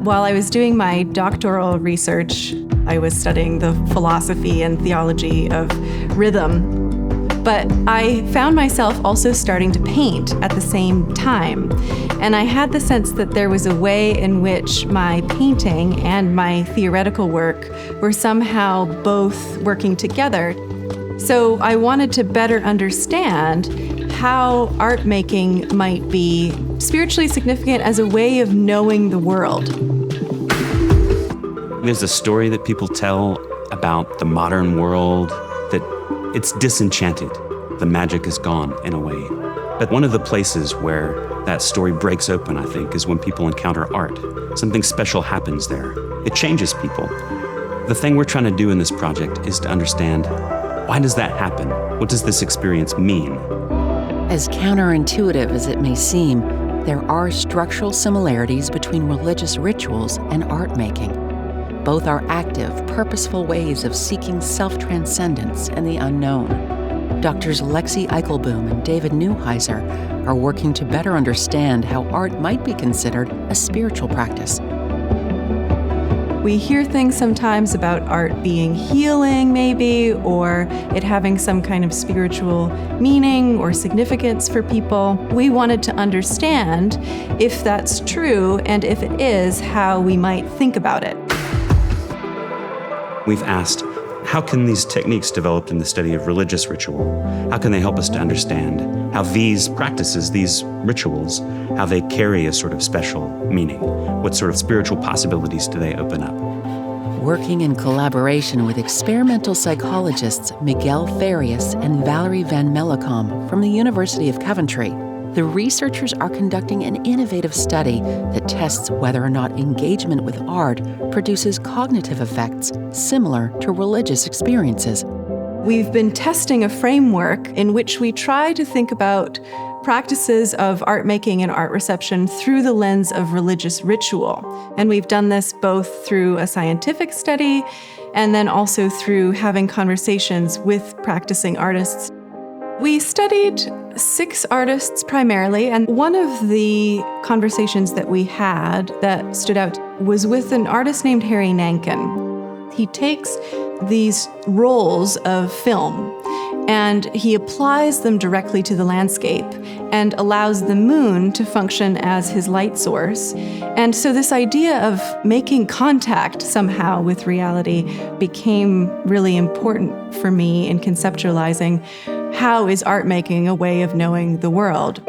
While I was doing my doctoral research, I was studying the philosophy and theology of rhythm. But I found myself also starting to paint at the same time. And I had the sense that there was a way in which my painting and my theoretical work were somehow both working together. So I wanted to better understand how art making might be spiritually significant as a way of knowing the world. There's a story that people tell about the modern world that it's disenchanted. The magic is gone in a way. But one of the places where that story breaks open, I think, is when people encounter art. Something special happens there. It changes people. The thing we're trying to do in this project is to understand, why does that happen? What does this experience mean? As counterintuitive as it may seem, there are structural similarities between religious rituals and art making. Both are active, purposeful ways of seeking self-transcendence and the unknown. Doctors Lexi Eikelboom and David Newheiser are working to better understand how art might be considered a spiritual practice. We hear things sometimes about art being healing, maybe, or it having some kind of spiritual meaning or significance for people. We wanted to understand if that's true, and if it is, how we might think about it. We've asked, how can these techniques developed in the study of religious ritual, how can they help us to understand how these practices, these rituals, how they carry a sort of special meaning? What sort of spiritual possibilities do they open up? Working in collaboration with experimental psychologists Miguel Farias and Valerie Van Mellecom from the University of Coventry, the researchers are conducting an innovative study that tests whether or not engagement with art produces cognitive effects similar to religious experiences. We've been testing a framework in which we try to think about practices of art making and art reception through the lens of religious ritual. And we've done this both through a scientific study and then also through having conversations with practicing artists. We studied 6 artists primarily, and one of the conversations that we had that stood out was with an artist named Harry Nankin. He takes these rolls of film and he applies them directly to the landscape and allows the moon to function as his light source. And so this idea of making contact somehow with reality became really important for me in conceptualizing how is art making a way of knowing the world.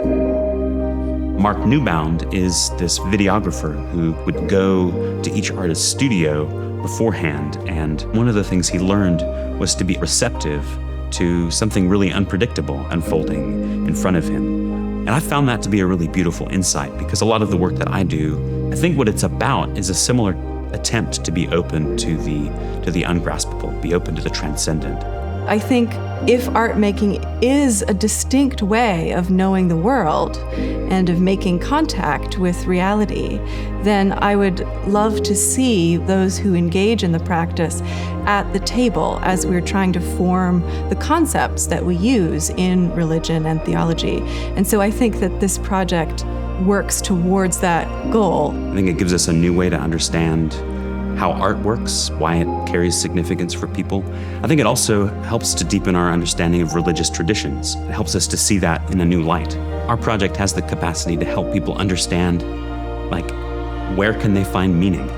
Mark Newbound is this videographer who would go to each artist's studio beforehand, and one of the things he learned was to be receptive to something really unpredictable unfolding in front of him. And I found that to be a really beautiful insight, because a lot of the work that I do, I think what it's about is a similar attempt to be open to the ungraspable, be open to the transcendent. I think if art making is a distinct way of knowing the world and of making contact with reality, then I would love to see those who engage in the practice at the table as we're trying to form the concepts that we use in religion and theology. And so I think that this project works towards that goal. I think it gives us a new way to understand how art works, why it carries significance for people. I think it also helps to deepen our understanding of religious traditions. It helps us to see that in a new light. Our project has the capacity to help people understand, where can they find meaning?